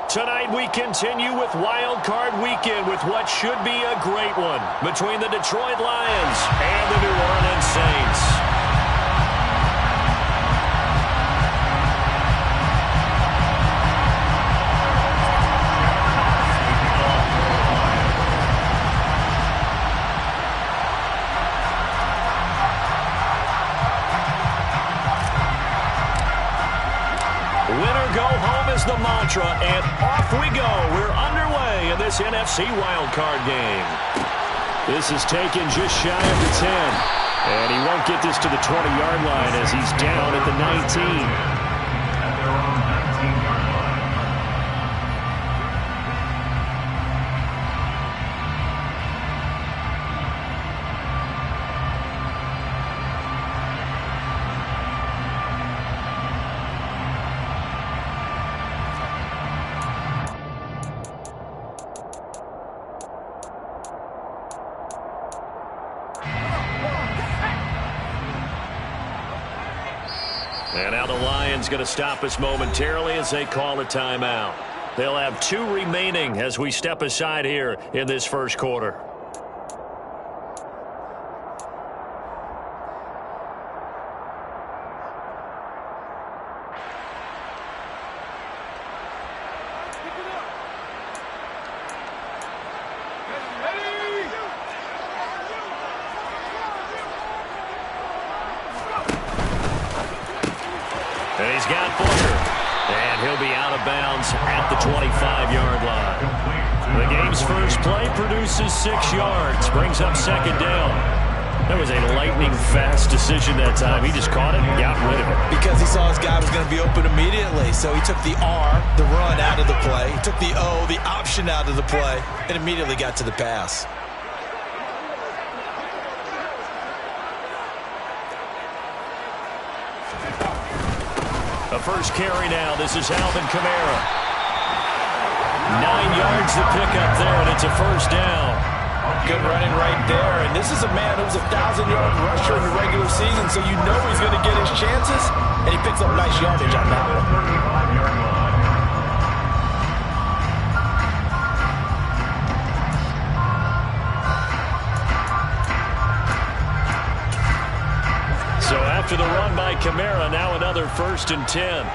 Tonight we continue with Wild Card Weekend with what should be a great one between the Detroit Lions and the New Orleans Saints. Winner go home is the mantra, and off we go. We're underway in this NFC wildcard game. This is taken just shy of the 10. And he won't get this to the 20-yard line as he's down at the 19. And now the Lions going to stop us momentarily as they call a timeout. They'll have 2 remaining as we step aside here in this first quarter. And he's got Booker. And he'll be out of bounds at the 25-yard line. The game's first play produces 6 yards. Brings up second down. That was a lightning-fast decision that time. He just caught it and got rid of it. Because he saw his guy was going to be open immediately. So he took the R, the run, out of the play. He took the O, the option, out of the play, and immediately got to the pass. A first carry now. This is Alvin Kamara. 9 yards to pick up there, and it's a first down. Good running right there. And this is a man who's a 1,000-yard rusher in the regular season, so you know he's going to get his chances, and he picks up nice yardage on that one. So after the run by Kamara, now another 1st and 10.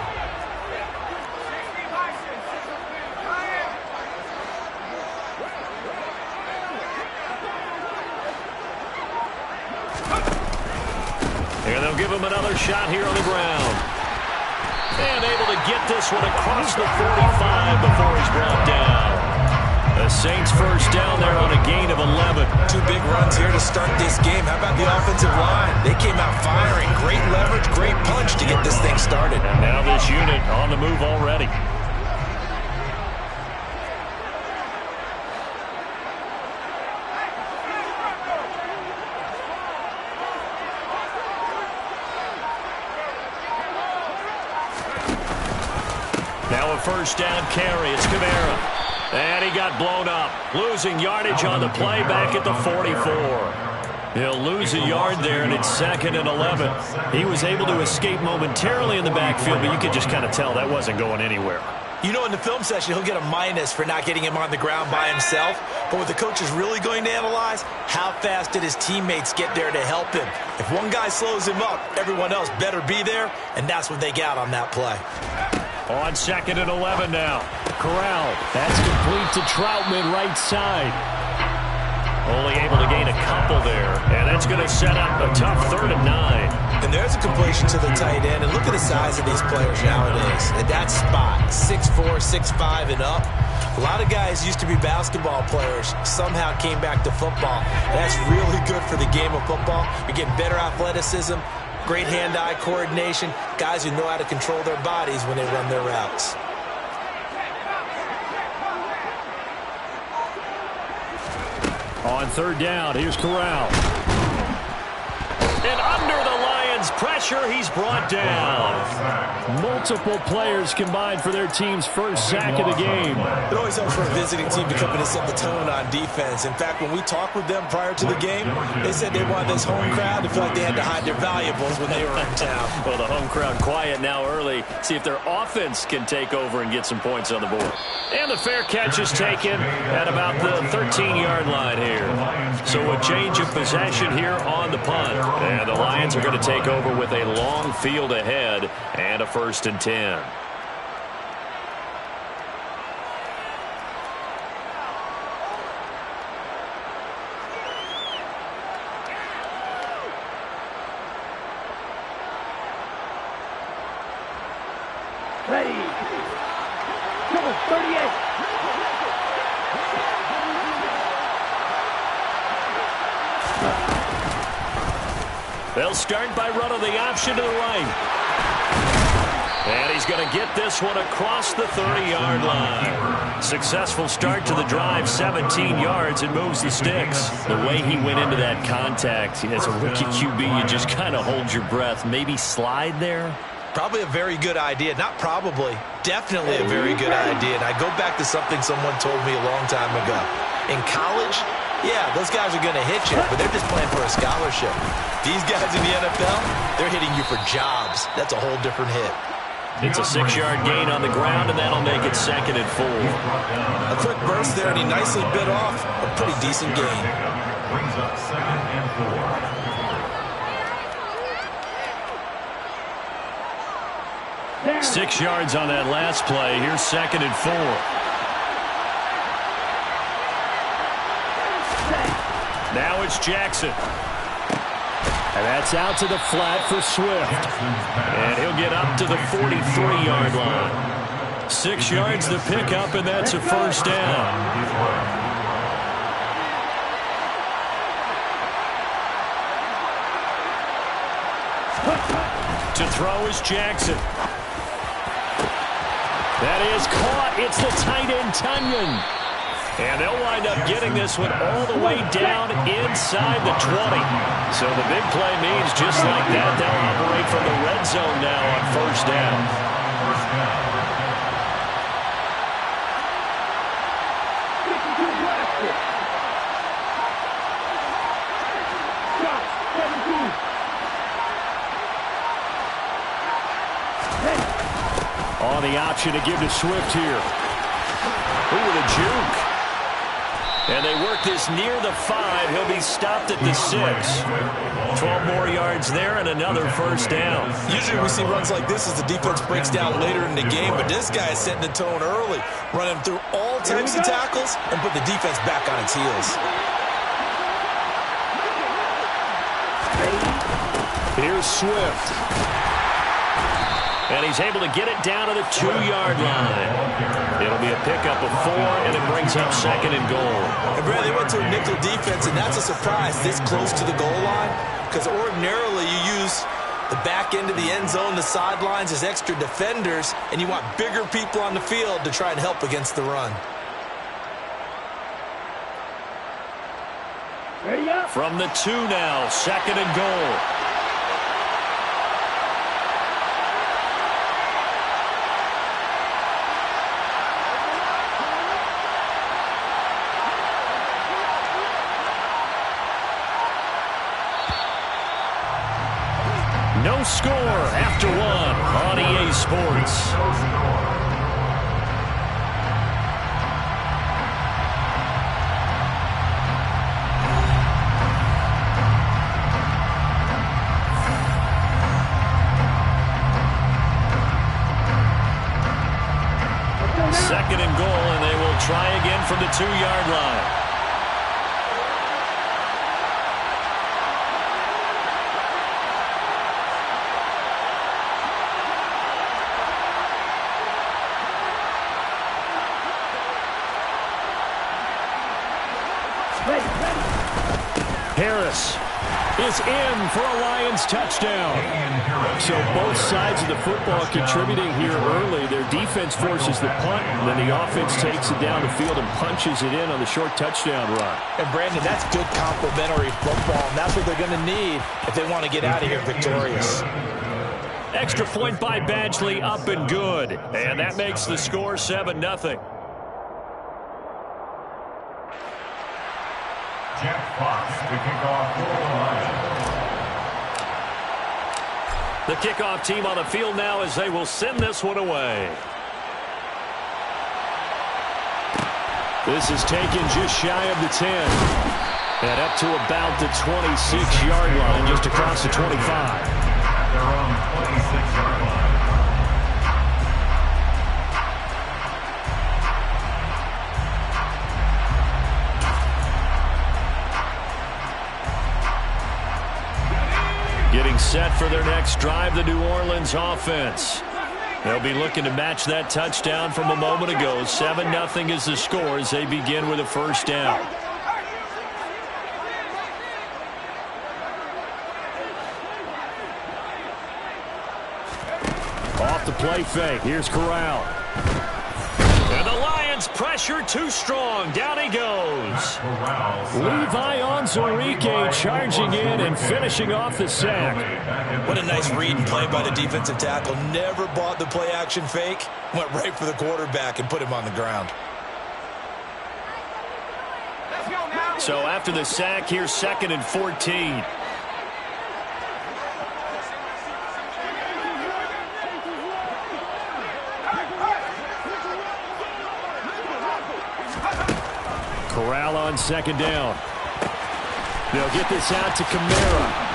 And they'll give him another shot here on the ground. And able to get this one across the 45 before he's brought down. The Saints first down there on a gain of 11. 2 big runs here to start this game. How about the offensive line? They came out firing. Great leverage, great punch to get this thing started. And now this unit on the move already. Now a first down carry. It's Kamara. And he got blown up. Losing yardage on the play back at the 44. He'll lose a yard there, and it's 2nd and 11. He was able to escape momentarily in the backfield, but you could just kind of tell that wasn't going anywhere. You know, in the film session, he'll get a minus for not getting him on the ground by himself. But what the coach is really going to analyze, how fast did his teammates get there to help him? If one guy slows him up, everyone else better be there, and that's what they got on that play. On 2nd and 11 now. Corral. That's complete to Troutman, right side. Only able to gain a couple there. And that's going to set up a tough 3rd and 9. And there's a completion to the tight end. And look at the size of these players nowadays. At that spot, 6'4", 6'5", and up. A lot of guys used to be basketball players, somehow came back to football. And that's really good for the game of football. You're getting better athleticism, great hand-eye coordination, guys who know how to control their bodies when they run their routes. On 3rd down, here's Corral. And under the Lions' pressure. pressure. He's brought down. Multiple players combined for their team's first sack of the game. It always helps for a visiting team to come in and set the tone on defense. In fact, when we talked with them prior to the game, they said they wanted this home crowd to feel like they had to hide their valuables when they were in town. Well, the home crowd quiet now early. See if their offense can take over and get some points on the board. And the fair catch is taken at about the 13-yard line here. So a change of possession here on the punt. And the Lions are going to take over with a long field ahead and a 1st and 10. Ready. Number 38. They'll start by running the option to the right. And he's going to get this one across the 30-yard line. Successful start to the drive, 17 yards, and moves the sticks. The way he went into that contact, as a rookie QB, you just kind of hold your breath. Maybe slide there? Probably a very good idea. Not probably. Definitely a very good idea. And I go back to something someone told me a long time ago. In college, yeah, those guys are going to hit you, but they're just playing for a scholarship. These guys in the NFL, they're hitting you for jobs. That's a whole different hit. It's a 6-yard gain on the ground, and that'll make it 2nd and 4. A quick burst there, and he nicely bit off a pretty decent gain. Brings up 2nd and 4. 6 yards on that last play. Here's 2nd and 4. Now it's Jackson. And that's out to the flat for Swift. And he'll get up to the 43-yard line. 6 yards to pick up, and that's a 1st down. To throw is Jackson. That is caught. It's the tight end, Tunyon. And they'll wind up getting this one all the way down inside the 20. So the big play means just like that, they'll operate from the red zone now on 1st down. On the option to give to Swift here. Ooh, the juke. And they work this near the 5. He'll be stopped at the 6. 12 more yards there and another 1st down. Usually we see runs like this as the defense breaks down later in the game, but this guy is setting the tone early, running through all types of tackles and put the defense back on its heels. Here's Swift. And he's able to get it down to the 2-yard line. It'll be a pickup of 4, and it brings up 2nd and goal. And Brad, they went to a nickel defense, and that's a surprise this close to the goal line, because ordinarily you use the back end of the end zone, the sidelines as extra defenders, and you want bigger people on the field to try and help against the run. From the 2 now, 2nd and goal. No score after 1 on EA Sports. Second and goal, and they will try again from the 2-yard line. Harris is in for a Lions touchdown. So both sides of the football contributing here early. Their defense forces the punt, and then the offense takes it down the field and punches it in on the short touchdown run. And, Brandon, that's good complementary football, and that's what they're going to need if they want to get out of here victorious. Extra point by Badgley, up and good. And that makes the score 7-0. Jack Fox to kick off for the Lions. The kickoff team on the field now as they will send this one away. This is taken just shy of the 10. And up to about the 26-yard line, just across the 25. At their own 26-yard line. Getting set for their next drive, the New Orleans offense. They'll be looking to match that touchdown from a moment ago. 7-0 is the score as they begin with a first down. Off the play fake. Here's Corral. And the Lions pressure too strong. Down he goes. Levi Onwuzurike charging in and finishing off the sack. What a nice read and play by the defensive tackle. Never bought the play-action fake. Went right for the quarterback and put him on the ground. So after the sack, here's 2nd and 14. Corral on 2nd down. They'll get this out to Kamara.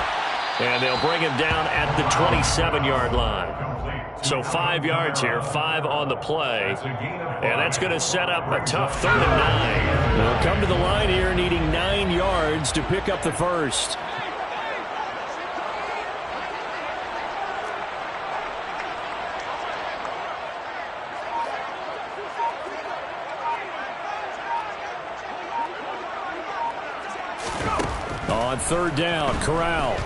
And they'll bring him down at the 27-yard line. So 5 yards here, 5 on the play. And that's going to set up a tough 3rd and 9. They'll come to the line here needing 9 yards to pick up the first. On 3rd down, Corral.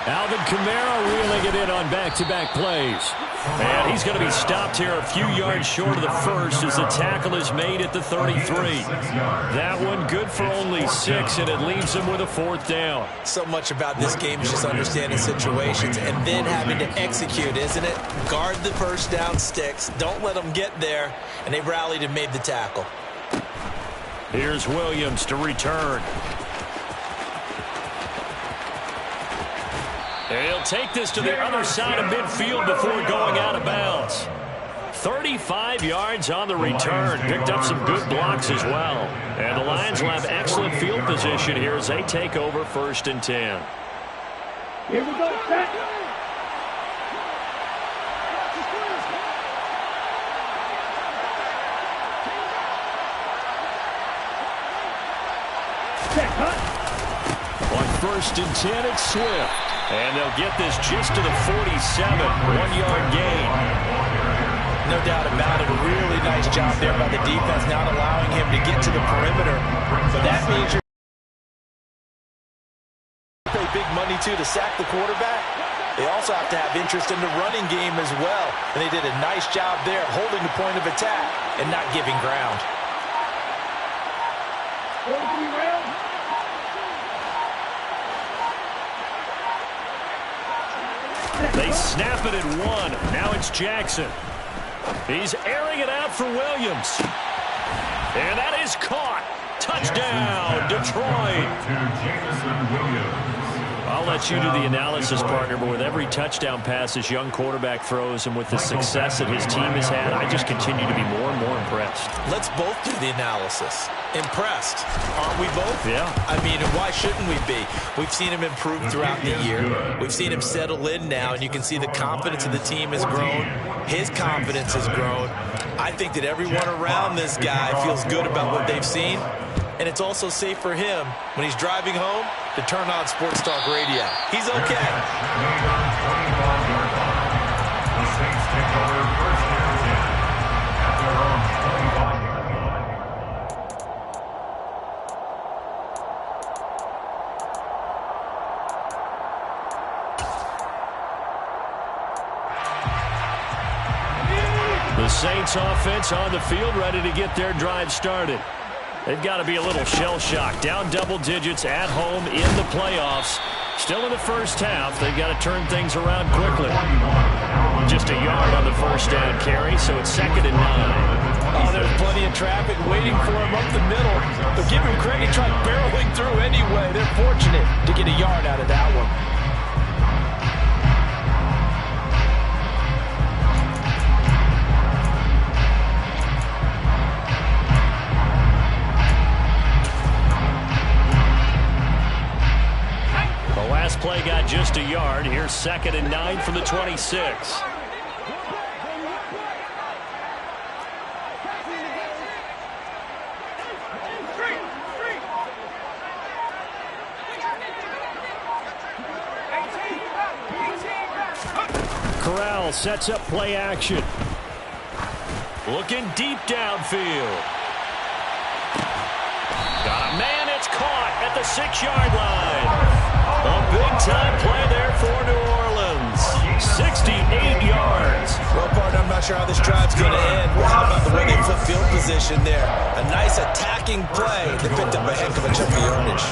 Alvin Kamara reeling it in on back-to-back plays. And he's going to be stopped here a few yards short of the first as the tackle is made at the 33. That one good for only 6, and it leaves him with a 4th down. So much about this game is just understanding situations and then having to execute, isn't it? Guard the first down sticks. Don't let them get there. And they rallied and made the tackle. Here's Williams to return. He'll take this to the other side of midfield before going out of bounds. 35 yards on the return. Picked up some good blocks as well. And the Lions will have excellent field position here as they take over 1st and 10. Here we go, set. On 1st and 10, it's Swift. And they'll get this just to the 47, 1-yard gain. No doubt about it. A really nice job there by the defense, not allowing him to get to the perimeter. But that means you're pay big money, too, to sack the quarterback. They also have to have interest in the running game as well. And they did a nice job there holding the point of attack and not giving ground. They snap it at 1. Now it's Jackson. He's airing it out for Williams. And that is caught. Touchdown, Detroit. I'll let you do the analysis, partner, but with every touchdown pass this young quarterback throws and with the success that his team has had, I just continue to be more and more impressed. Let's both do the analysis. Impressed. Aren't we both? Yeah. I mean, why shouldn't we be? We've seen him improve throughout the year. We've seen him settle in now, and you can see the confidence of the team has grown. His confidence has grown. I think that everyone around this guy feels good about what they've seen. And it's also safe for him when he's driving home to turn on Sports Talk Radio. He's okay. The Saints take over 1st and 10 at their own 25-yard line. Saints offense on the field, ready to get their drive started. They've got to be a little shell-shocked. Down double digits at home in the playoffs. Still in the first half. They've got to turn things around quickly. Just a yard on the first down carry, so it's 2nd and 9. Oh, there's plenty of traffic waiting for him up the middle. But give him credit, he tried barreling through anyway. They're fortunate to get a yard out of that one. The last play got just a yard. Here's 2nd and 9 from the 26. Corral sets up play action. Looking deep downfield. Got a man, it's caught at the 6-yard line. A big-time play there for New Orleans. 68 yards. Well, partner, I'm not sure how this drive's going to end. Well, how about the way they flip field position there? A nice attacking play. They picked up a heck of a chunk of yardage.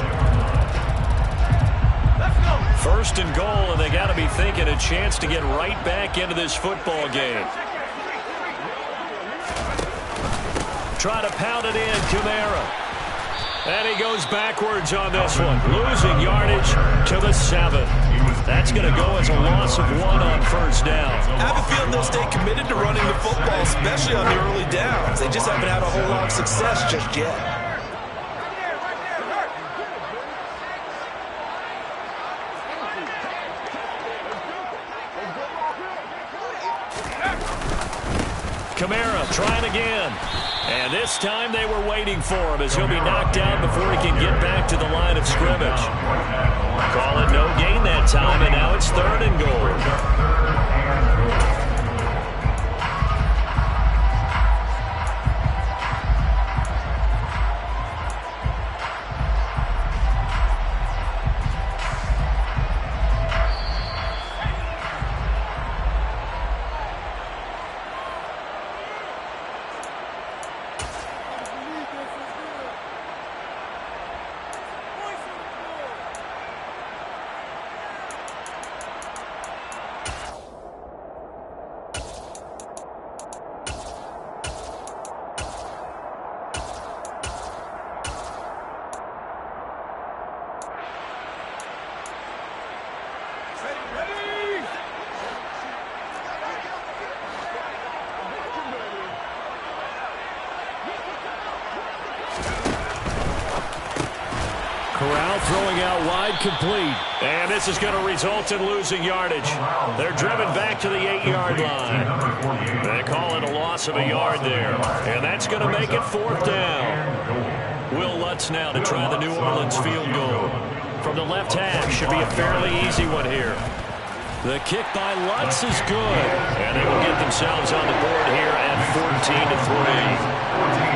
1st and goal, and they got to be thinking a chance to get right back into this football game. Try to pound it in, Kamara. And he goes backwards on this one. Losing yardage to the 7. That's going to go as a loss of 1 on first down. I have a feeling they'll stay committed to running the football, especially on the early downs. They just haven't had a whole lot of success just yet. Kamara trying again. And this time they were waiting for him as he'll be knocked down before he can get back to the line of scrimmage. Call it no gain that time, and now it's 3rd and goal. Corral throwing out wide, complete. And this is going to result in losing yardage. They're driven back to the 8-yard line. They call it a loss of a yard there. And that's going to make it 4th down. Will Lutz now to try the New Orleans field goal. From the left hash, should be a fairly easy one here. The kick by Lutz is good. And they will get themselves on the board here at 14-3.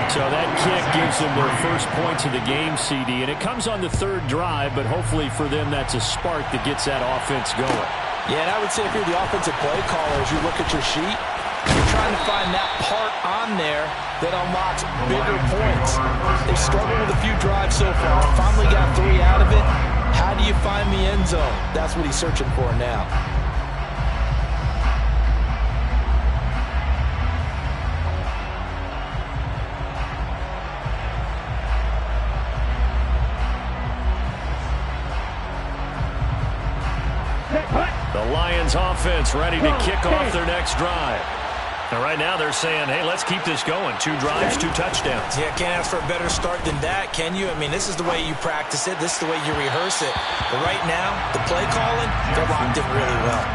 So that kick gives them their first points of the game, CD. And it comes on the 3rd drive, but hopefully for them that's a spark that gets that offense going. Yeah, and I would say if you're the offensive play caller, as you look at your sheet, you're trying to find that part on there that unlocks bigger points. They've struggled with a few drives so far. Finally got 3 out of it. How do you find the end zone? That's what he's searching for now. The Lions offense ready to kick off their next drive. And right now they're saying, hey, let's keep this going. 2 drives, 2 touchdowns. Yeah, can't ask for a better start than that, can you? I mean, this is the way you practice it. This is the way you rehearse it. But right now, the play calling, they're locked in really well.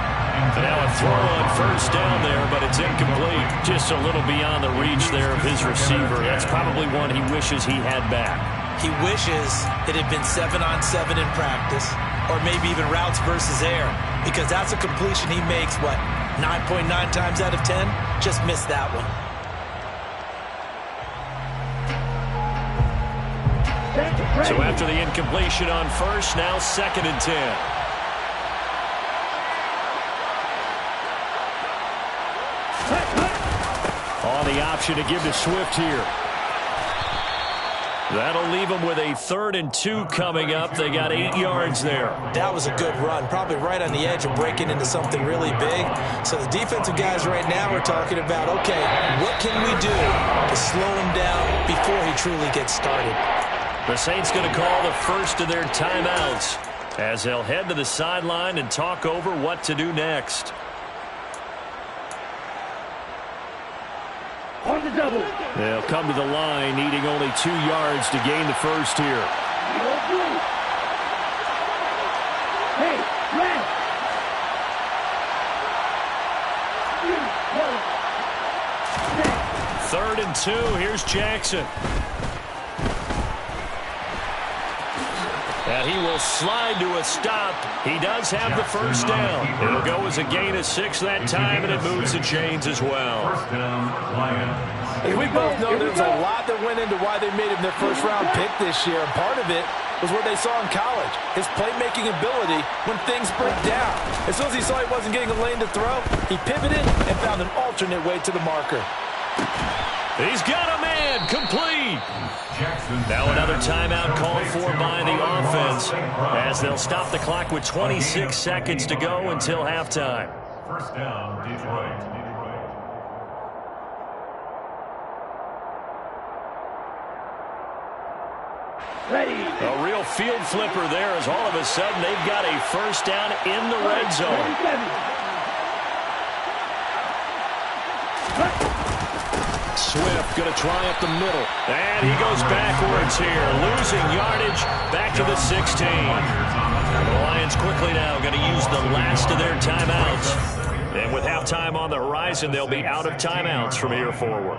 And now a throw on first down there, but it's incomplete. Just a little beyond the reach there of his receiver. That's probably one he wishes he had back. He wishes it had been 7-on-7 in practice, or maybe even routes versus air, because that's a completion he makes, what, 9.9 times out of 10? Just missed that one. So after the incompletion on first, now 2nd and 10. On the option to give to Swift here. That'll leave them with a 3rd and 2 coming up. They got 8 yards there. That was a good run, probably right on the edge of breaking into something really big. So the defensive guys right now are talking about, okay, what can we do to slow him down before he truly gets started? The Saints going to call the first of their timeouts as they'll head to the sideline and talk over what to do next. On the double. They'll come to the line, needing only 2 yards to gain the first here. Hey, red. 3rd and 2. Here's Jackson. And he will slide to a stop. He does have the first down. It'll go as a gain of 6 that time, and it moves the chains as well. First down, Lions. As we both know, there's a lot that went into why they made him their first-round pick this year. And part of it was what they saw in college, his playmaking ability when things break down. As soon as he saw he wasn't getting a lane to throw, he pivoted and found an alternate way to the marker. He's got a man, complete. Now another timeout called for by the offense as they'll stop the clock with 26 seconds to go until halftime. First down, Detroit. Ready. A real field flipper there as all of a sudden they've got a first down in the red zone. 27. Swift going to try up the middle. And he goes backwards here, losing yardage back to the 16. The Lions quickly now going to use the last of their timeouts. And with halftime on the horizon, they'll be out of timeouts from here forward.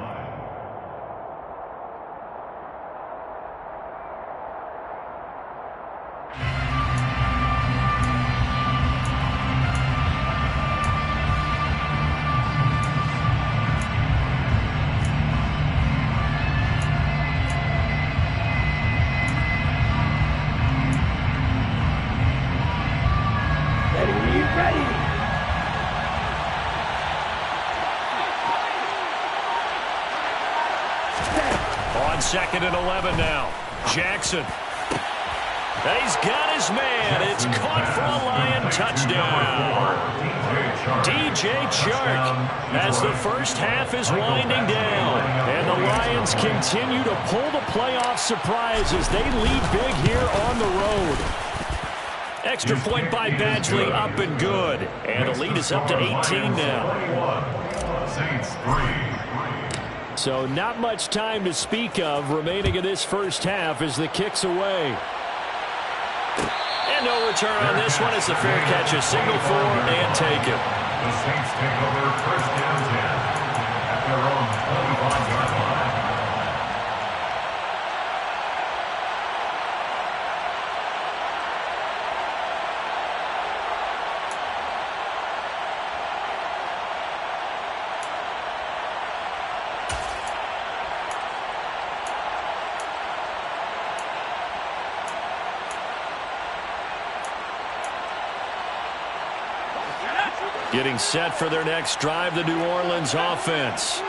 Second and 11 now. Jackson. He's got his man. It's caught for a Lion touchdown. DJ Chark as the first half is winding down. And the Lions continue to pull the playoff surprise as they lead big here on the road. Extra point by Badgley up and good. And the lead is up to 18 now. Saints 3. So not much time to speak of remaining in this first half as the kick's away. And no return on this one. It's a fair catch, a signal for and take it. The Saints take over first down 10 at their own 45-yard line. Getting set for their next drive, the New Orleans offense.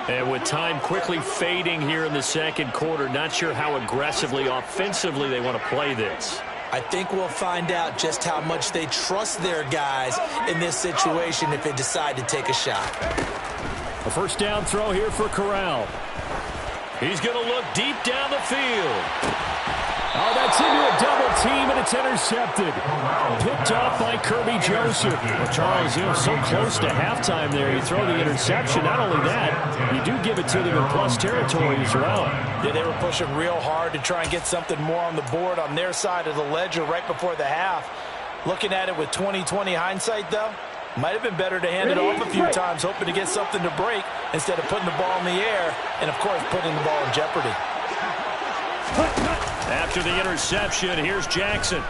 And with time quickly fading here in the second quarter, not sure how aggressively, offensively they want to play this. I think we'll find out just how much they trust their guys in this situation if they decide to take a shot. A first down throw here for Corral. He's going to look deep down the field. Oh, that's into a double team, and it's intercepted. Picked off by Kirby Joseph. Well, Charles, so close to halftime there. You throw the interception. Not only that, you do give it to them in plus territory as well. Yeah, they were pushing real hard to try and get something more on the board on their side of the ledger right before the half. Looking at it with 20/20 hindsight, though, might have been better to hand it off a few times, hoping to get something to break instead of putting the ball in the air and, of course, putting the ball in jeopardy. After the interception, here's Jackson.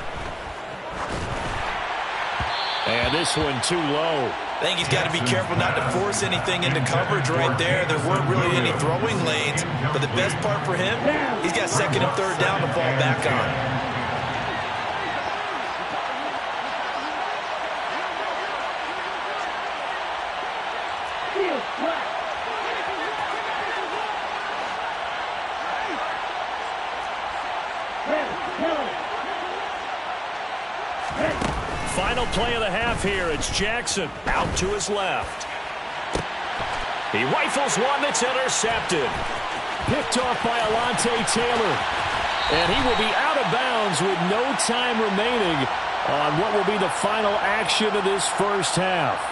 And this one too low. I think he's got to be careful not to force anything into coverage right there. There weren't really any throwing lanes, but the best part for him, he's got second and third down to fall back on. Final play of the half here. It's Jackson out to his left. He rifles one that's intercepted. Picked off by Alontae Taylor. And he will be out of bounds with no time remaining on what will be the final action of this first half.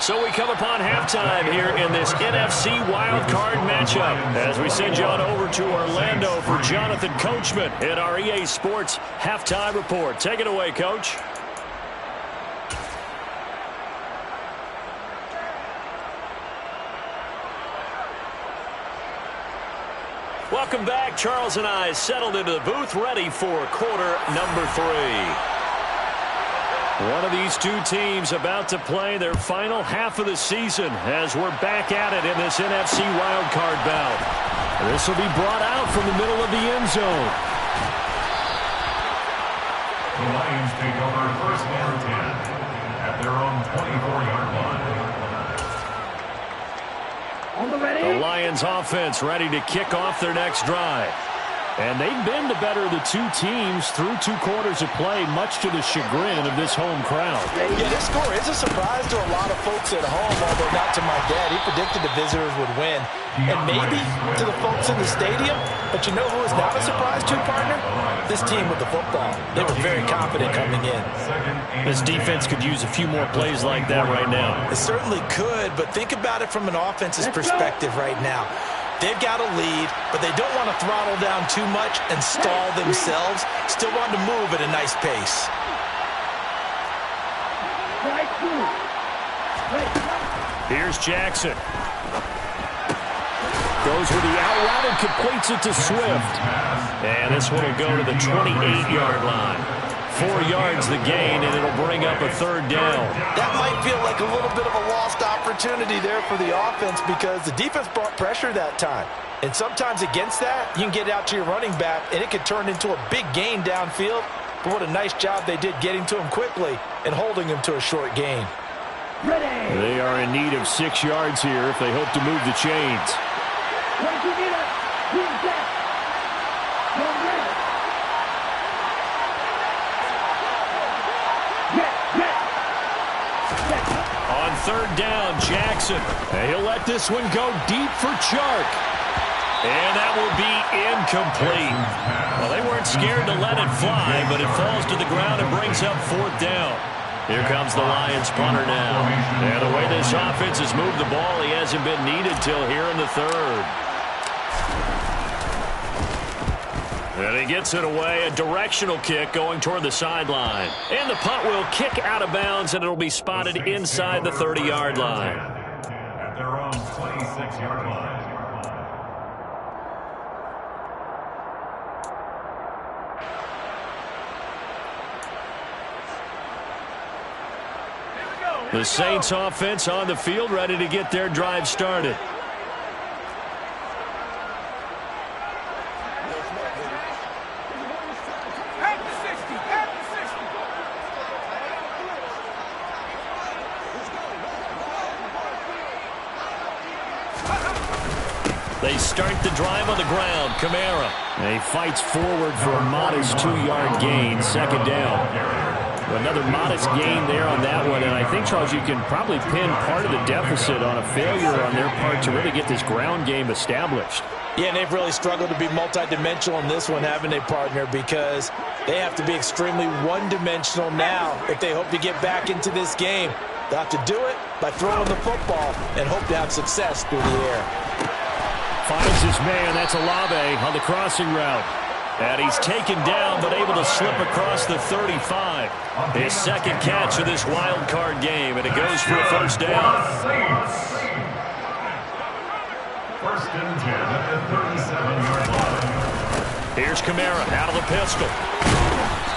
So we come upon halftime here in this NFC wildcard matchup as we send you on over to Orlando for Jonathan Coachman in our EA Sports Halftime Report. Take it away, Coach. Welcome back. Charles and I settled into the booth ready for quarter number 3. One of these two teams about to play their final half of the season as we're back at it in this NFC wildcard bout. This will be brought out from the middle of the end zone. The Lions take over first and 10 at their own 24-yard line. On the ready. The Lions offense ready to kick off their next drive. And they've been the better of the two teams through 2 quarters of play, much to the chagrin of this home crowd. Yeah, this score is a surprise to a lot of folks at home, although not to my dad. He predicted the visitors would win. And maybe to the folks in the stadium. But you know who is not a surprise to, partner? This team with the football. They were very confident coming in. This defense could use a few more plays like that right now. It certainly could, but think about it from an offense's perspective right now. They've got a lead, but they don't want to throttle down too much and stall themselves. Still want to move at a nice pace. Here's Jackson. Goes with the out route and completes it to Swift. And this one will go to the 28-yard line. 4 yards the gain, and it'll bring up a third down. That might feel like a little bit of a lost opportunity there for the offense because the defense brought pressure that time. And sometimes against that, you can get out to your running back, and it could turn into a big gain downfield. But what a nice job they did getting to him quickly and holding him to a short gain. Ready. They are in need of 6 yards here if they hope to move the chains. On third down, Jackson. And he'll let this one go deep for Chark. And that will be incomplete. Well, they weren't scared to let it fly, but it falls to the ground and brings up fourth down. Here comes the Lions punter now. And the way this offense has moved the ball, he hasn't been needed till here in the third. And he gets it away, a directional kick going toward the sideline. And the punt will kick out of bounds, and it'll be spotted inside the 30-yard line. At their own 26-yard line. The Saints offense on the field, ready to get their drive started. They start the drive on the ground. Kamara. And he fights forward for a modest 2-yard gain, second down. Another modest gain there on that one, and I think, Charles, you can probably pin part of the deficit on a failure on their part to really get this ground game established. Yeah, and they've really struggled to be multidimensional in this one, haven't they, partner? Because they have to be extremely one-dimensional now if they hope to get back into this game. They'll have to do it by throwing the football and hope to have success through the air. Finds his man. That's Olave on the crossing route. And he's taken down, but able to slip across the 35. His second catch of this wild card game, and it goes for a first down. First and 10 at the 37-yard line. Here's Kamara out of the pistol.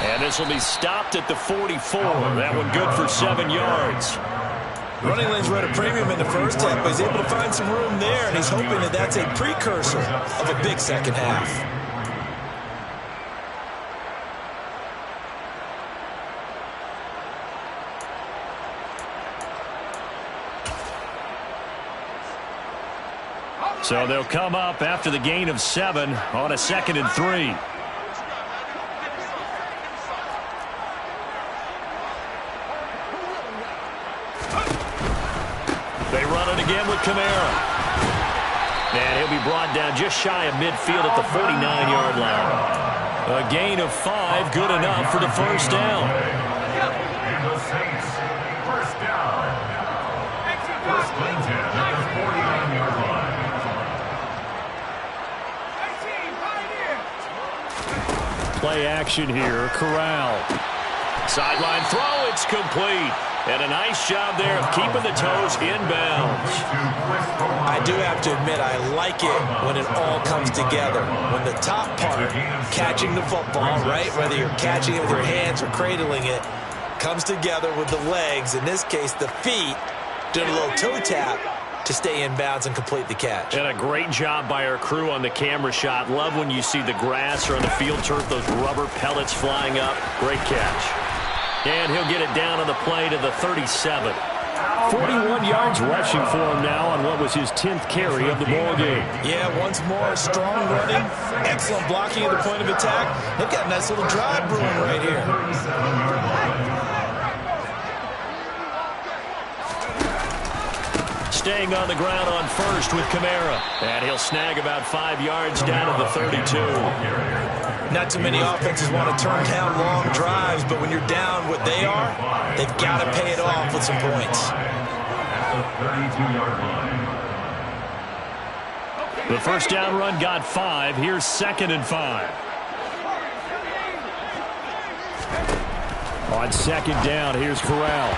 And this will be stopped at the 44. That one good for 7 yards. Running lanes were at a premium in the first half, but he's able to find some room there, and he's hoping that that's a precursor of a big second half. So they'll come up after the gain of 7 on a 2nd and 3. again with Kamara. And he'll be brought down just shy of midfield at the 49-yard line. A gain of 5, good enough for the first down. And the Saints, first down. First and 10 at the 49-yard line. Play action here. Corral. Sideline throw, it's complete. And a nice job there of keeping the toes inbounds. I do have to admit, I like it when it all comes together. When the top part, catching the football, right, whether you're catching it with your hands or cradling it, comes together with the legs, in this case the feet, doing a little toe tap to stay in bounds and complete the catch. And a great job by our crew on the camera shot. Love when you see the grass or on the field turf, those rubber pellets flying up. Great catch. And he'll get it down on the play to the 37. 41 yards rushing for him now on what was his 10th carry of the ball game. Yeah, once more, strong running, excellent blocking at the point of attack. They've got a nice little drive brewing right here. Staying on the ground on first with Kamara. And he'll snag about 5 yards down to the 32. Not too many offenses want to turn down long drives, but when you're down what they are, they've got to pay it off with some points. The first down run got 5. Here's 2nd and 5. On 2nd down, here's Corral.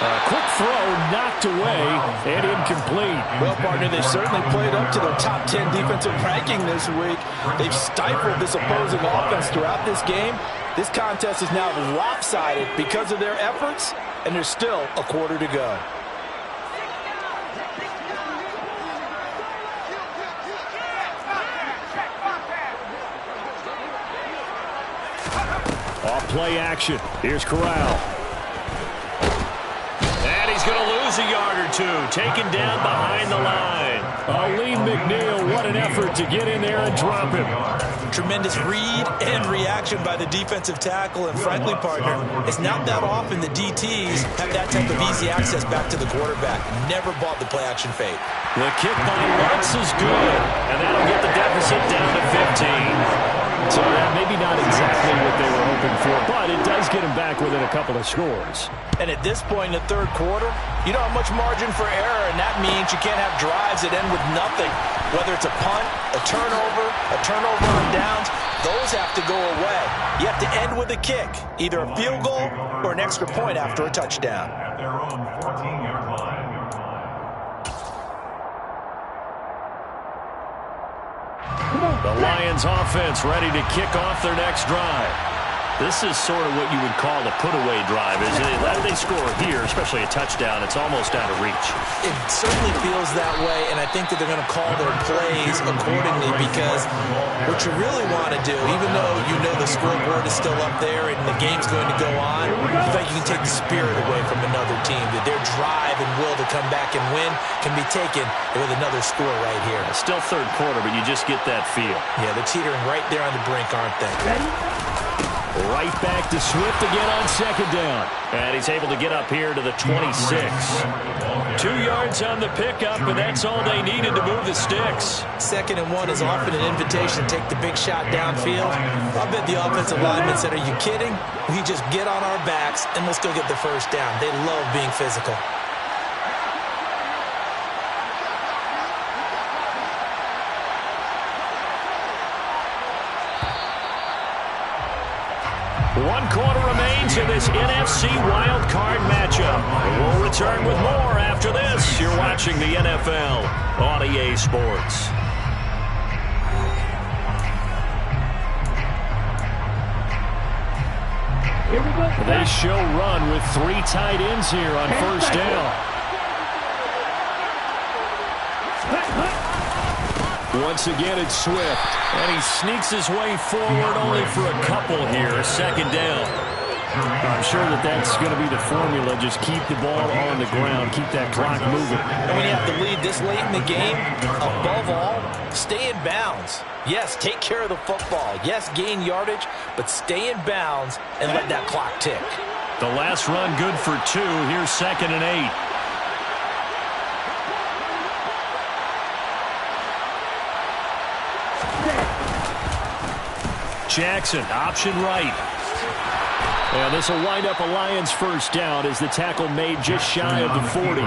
A quick throw knocked away and incomplete. Well, partner, they've certainly played up to their top 10 defensive ranking this week. They've stifled this opposing offense throughout this game. This contest is now lopsided because of their efforts, and there's still a quarter to go. Off play action. Here's Corral. He's going to lose a yard or two. Taken down behind the line. Lee McNeil, what an effort to get in there and drop him. Tremendous read and reaction by the defensive tackle. And frankly, partner, it's not that often the DTs have that type of easy access back to the quarterback. Never bought the play action fake. The kick by Lutz is good. And that'll get the deficit down to 15. So maybe not exactly what they were hoping for, but it does get them back within a couple of scores. And at this point in the third quarter, you don't have much margin for error, and that means you can't have drives that end with nothing. Whether it's a punt, a turnover on downs, those have to go away. You have to end with a kick, either a field goal or an extra point after a touchdown. At their own 14-yard line. The Lions offense ready to kick off their next drive. This is sort of what you would call a put-away drive, isn't it? If they score here, especially a touchdown, it's almost out of reach. It certainly feels that way, and I think that they're going to call their plays accordingly, because what you really want to do, even though you know the scoreboard is still up there and the game's going to go on, you think you can take the spirit away from another team, that their drive and will to come back and win can be taken with another score right here. It's still third quarter, but you just get that feel. Yeah, they're teetering right there on the brink, aren't they? Right back to Swift again on 2nd down. And he's able to get up here to the 26. 2 yards on the pickup, and that's all they needed to move the sticks. 2nd and 1 is often an invitation to take the big shot downfield. I bet the offensive lineman said, are you kidding? We just get on our backs and let's go get the first down. They love being physical. One quarter remains in this NFC Wild Card matchup. We'll return with more after this. You're watching the NFL on EA Sports. Here we go. They show run with 3 tight ends here on first down. Once again, it's Swift. And he sneaks his way forward only for a couple here. 2nd down. I'm sure that's going to be the formula. Just keep the ball on the ground. Keep that clock moving. And when you have the lead this late in the game, above all, stay in bounds. Yes, take care of the football. Yes, gain yardage, but stay in bounds and let that clock tick. The last run good for 2. Here's 2nd and 8. Jackson, option right. And this will wind up a Lions first down as the tackle made just shy of the 40.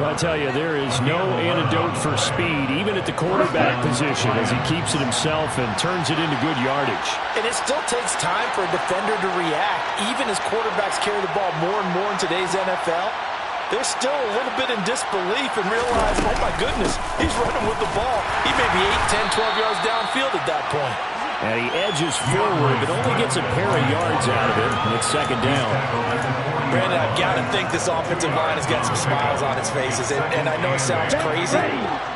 Well, I tell you, there is no antidote for speed, even at the quarterback position, as he keeps it himself and turns it into good yardage. And it still takes time for a defender to react. Even as quarterbacks carry the ball more and more in today's NFL, they're still a little bit in disbelief and realize, oh my goodness, he's running with the ball. He may be 8, 10, 12 yards downfield at that point. And he edges forward, but only gets a pair of yards out of it, and it's second down. Brandon, I've got to think this offensive line has got some smiles on its faces. And I know it sounds crazy,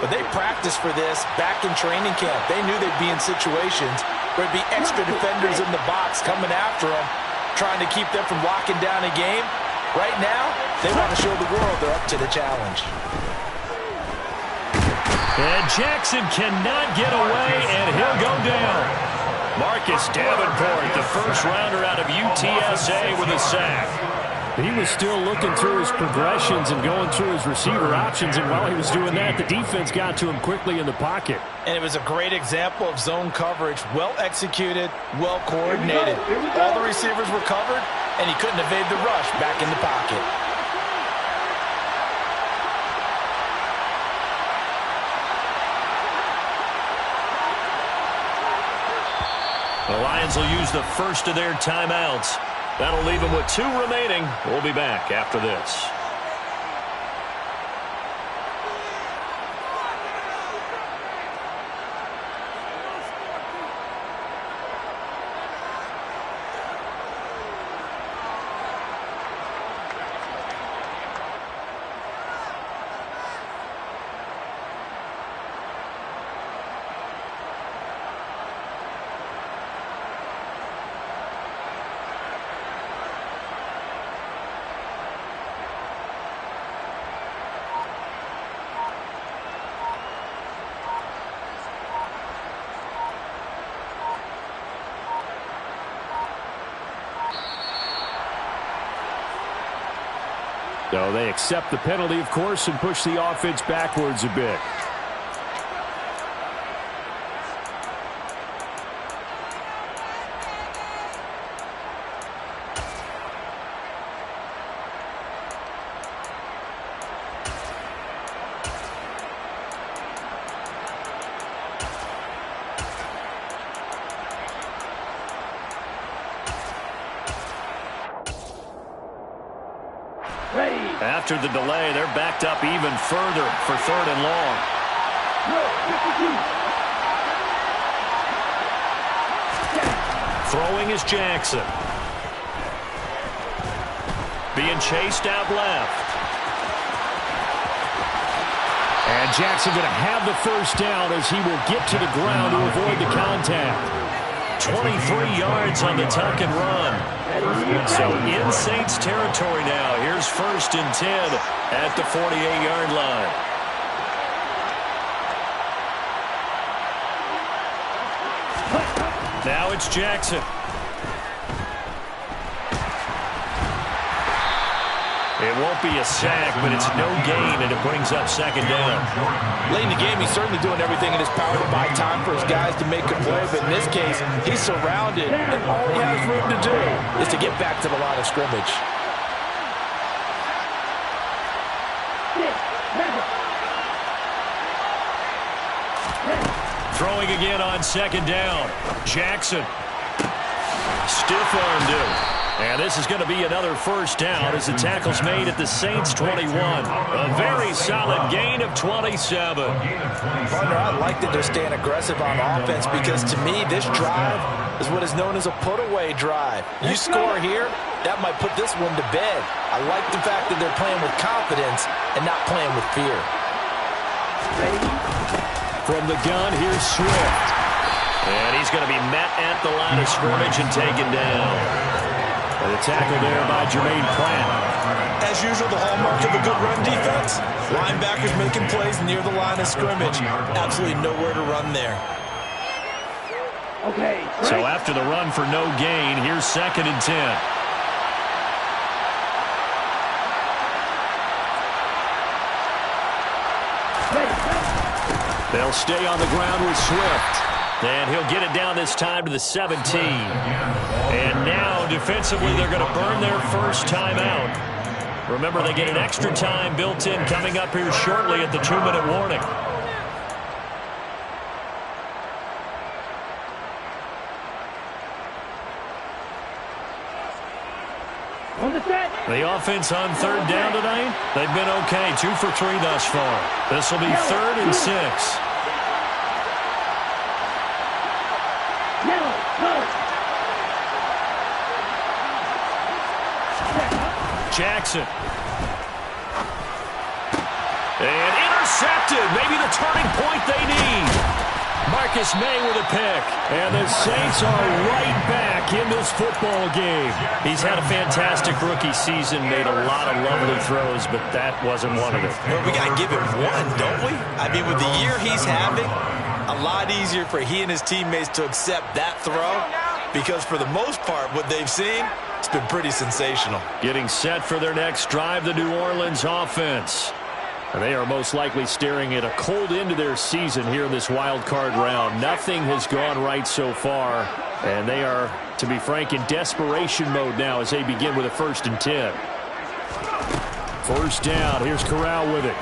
but they practiced for this back in training camp. They knew they'd be in situations where there'd be extra defenders in the box coming after them, trying to keep them from locking down a game. Right now, they want to show the world they're up to the challenge. And Jackson cannot get away, and he'll go down. Marcus Davenport, the first rounder out of UTSA with a sack. He was still looking through his progressions and going through his receiver options, and while he was doing that, the defense got to him quickly in the pocket. And it was a great example of zone coverage, well executed, well coordinated. All the receivers were covered, and he couldn't evade the rush back in the pocket. The Lions will use the first of their timeouts. That'll leave them with 2 remaining. We'll be back after this. So they accept the penalty, of course, and push the offense backwards a bit. After the delay, they're backed up even further for 3rd and long. Throwing is Jackson. Being chased out left. And Jackson going to have the first down as he will get to the ground to avoid the contact. 23 yards on the tuck and run. So in Saints territory now. Here's 1st and 10 at the 48-yard line. Now it's Jackson. It won't be a sack, but it's no gain, and it brings up 2nd down. Late in the game, he's certainly doing everything in his power to buy time for his guys to make a play, but in this case, he's surrounded, and all he has room to do is to get back to the line of scrimmage. Throwing again on 2nd down. Jackson. Stiff-armed him. And this is going to be another first down as the tackle's made at the Saints' 21. A very solid gain of 27. Partner, I like that they're staying aggressive on offense because to me, this drive is what is known as a put-away drive. You score here, that might put this one to bed. I like the fact that they're playing with confidence and not playing with fear. From the gun, here's Swift. And he's going to be met at the line of scrimmage and taken down. And the tackle there by Jermaine Pratt. As usual, the hallmark of a good run defense, linebackers making plays near the line of scrimmage. Absolutely nowhere to run there. Okay. So after the run for no gain, here's 2nd and 10. They'll stay on the ground with Swift. And he'll get it down this time to the 17. And now, defensively, they're going to burn their first timeout. Remember, they get an extra time built in coming up here shortly at the 2-minute warning. On the set. The offense on third down tonight, they've been okay. 2 for 3 thus far. This will be 3rd and 6. Yellow, go. Jackson. And intercepted. Maybe the turning point they need. Marcus May with a pick. And the Saints are right back in this football game. He's had a fantastic rookie season, made a lot of lovely throws, but that wasn't one of them. Well, we got to give him one, don't we? I mean, with the year he's having, a lot easier for he and his teammates to accept that throw because for the most part, what they've seen, it's been pretty sensational. Getting set for their next drive, the New Orleans offense. And they are most likely staring at a cold end to their season here in this wild card round. Nothing has gone right so far, and they are, to be frank, in desperation mode now as they begin with a 1st and 10. First down. Here's Corral with it.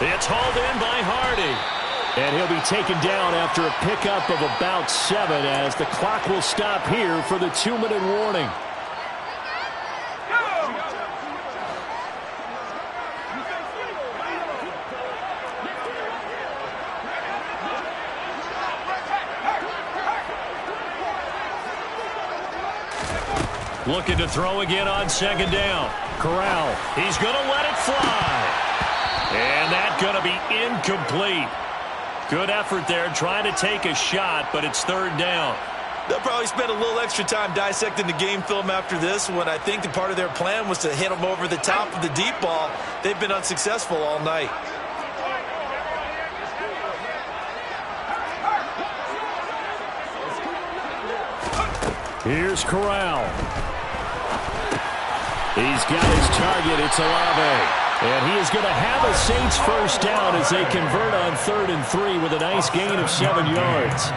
It's hauled in by Hardy. And he'll be taken down after a pickup of about 7 as the clock will stop here for the 2-minute warning. Looking to throw again on 2nd down. Corral, he's going to let it fly. And that's going to be incomplete. Good effort there trying to take a shot, but it's 3rd down. They'll probably spend a little extra time dissecting the game film after this one. I think the part of their plan was to hit them over the top of the deep ball. They've been unsuccessful all night. Here's Corral. He's got his target. It's Olave. And he is going to have a Saints first down as they convert on 3rd and 3 with a nice gain of 7 yards.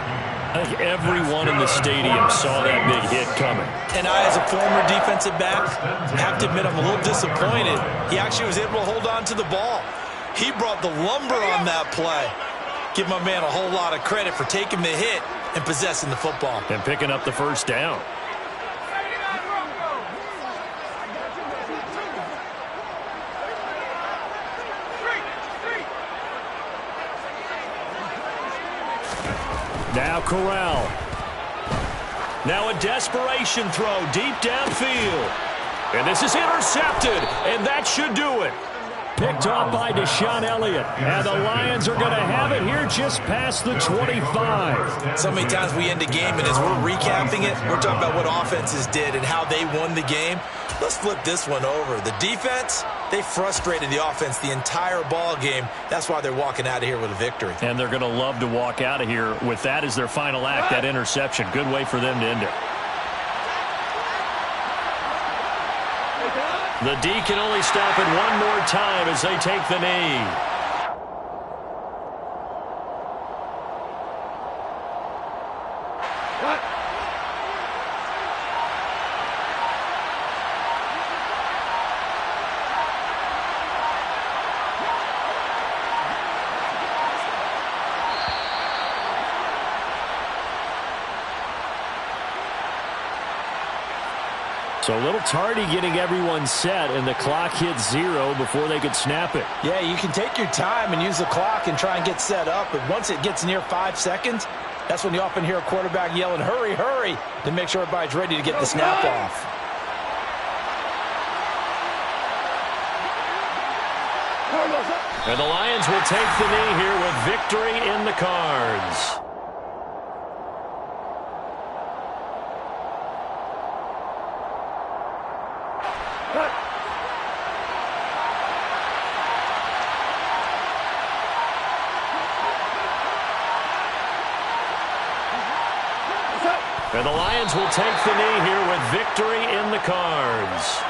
I think everyone in the stadium saw that big hit coming. And I, as a former defensive back, have to admit I'm a little disappointed. He actually was able to hold on to the ball. He brought the lumber on that play. Give my man a whole lot of credit for taking the hit and possessing the football. And picking up the first down. Now Corral. Now a desperation throw deep downfield. And this is intercepted, and that should do it. Picked off by Deshaun Elliott. And the Lions are going to have it here just past the 25. So many times we end a game, and as we're recapping it, we're talking about what offenses did and how they won the game. Let's flip this one over. The defense, they frustrated the offense the entire ball game. That's why they're walking out of here with a victory. And they're going to love to walk out of here with that as their final act, that interception. Good way for them to end it. The D can only stop it one more time as they take the knee. So a little tardy getting everyone set, and the clock hits 0 before they could snap it. Yeah, you can take your time and use the clock and try and get set up, but once it gets near 5 seconds, that's when you often hear a quarterback yelling, hurry, hurry, to make sure everybody's ready to get the snap off. And the Lions will take the knee here with victory in the cards. And the Lions will take the knee here with victory in the cards.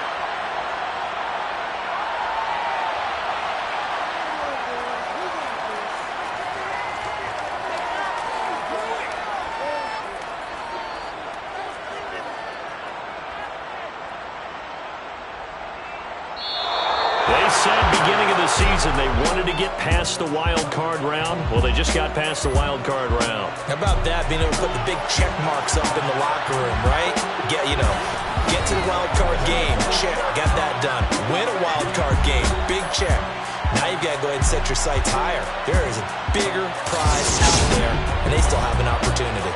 season, they wanted to get past the wild card round. Well, they just got past the wild card round. How about that, being able to put the big check marks up in the locker room, right? Get to the wild card game, check, got that done. Win a wild card game, big check. Now you've got to go ahead and set your sights higher. There is a bigger prize out there, and they still have an opportunity.